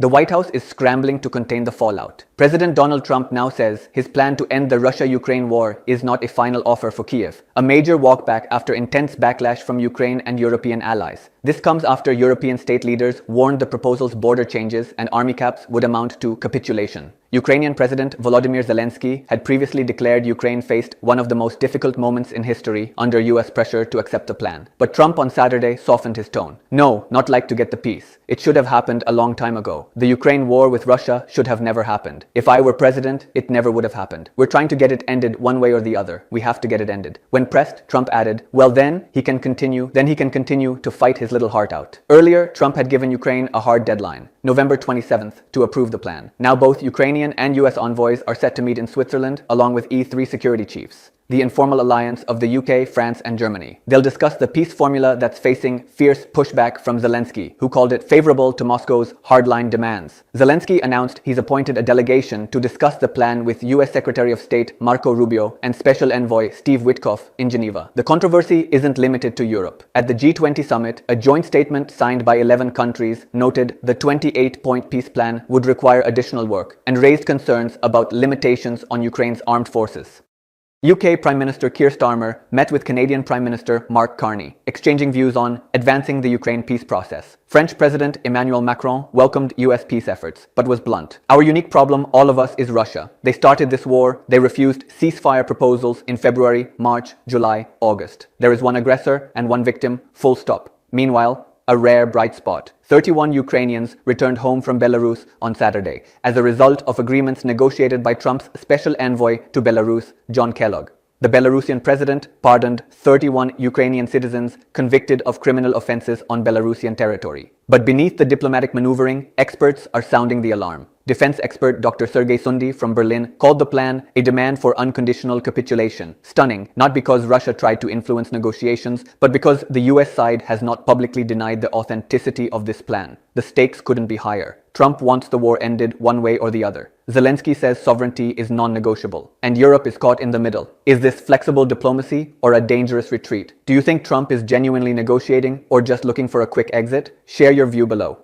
The White House is scrambling to contain the fallout. President Donald Trump now says his plan to end the Russia-Ukraine war is not a final offer for Kyiv, a major walkback after intense backlash from Ukraine and European allies. This comes after European state leaders warned the proposal's border changes and army caps would amount to capitulation. Ukrainian President Volodymyr Zelensky had previously declared Ukraine faced one of the most difficult moments in history under US pressure to accept the plan. But Trump on Saturday softened his tone. No, not like to get the peace. It should have happened a long time ago. The Ukraine war with Russia should have never happened. If I were president, it never would have happened. We're trying to get it ended one way or the other. We have to get it ended. When pressed, Trump added, well then he can continue to fight his little heart out. Earlier, Trump had given Ukraine a hard deadline, November 27th, to approve the plan. Now both Ukrainian and US envoys are set to meet in Switzerland along with E3 security chiefs, the informal alliance of the UK, France and Germany. They'll discuss the peace formula that's facing fierce pushback from Zelensky, who called it favorable to Moscow's hardline demands. Zelensky announced he's appointed a delegation to discuss the plan with US Secretary of State Marco Rubio and Special Envoy Steve Witkoff in Geneva. The controversy isn't limited to Europe. At the G20 summit, a joint statement signed by 11 countries noted the 28-point peace plan would require additional work and raised concerns about limitations on Ukraine's armed forces. UK Prime Minister Keir Starmer met with Canadian Prime Minister Mark Carney, exchanging views on advancing the Ukraine peace process. French President Emmanuel Macron welcomed US peace efforts, but was blunt. Our unique problem, all of us, is Russia. They started this war, they refused ceasefire proposals in February, March, July, August. There is one aggressor and one victim, full stop. Meanwhile, a rare bright spot. 31 Ukrainians returned home from Belarus on Saturday as a result of agreements negotiated by Trump's special envoy to Belarus, John Kellogg. The Belarusian president pardoned 31 Ukrainian citizens convicted of criminal offenses on Belarusian territory. But beneath the diplomatic maneuvering, experts are sounding the alarm. Defense expert Dr. Sergei Sundy from Berlin called the plan a demand for unconditional capitulation. Stunning, not because Russia tried to influence negotiations, but because the US side has not publicly denied the authenticity of this plan. The stakes couldn't be higher. Trump wants the war ended one way or the other. Zelensky says sovereignty is non-negotiable, and Europe is caught in the middle. Is this flexible diplomacy or a dangerous retreat? Do you think Trump is genuinely negotiating or just looking for a quick exit? Share your view below.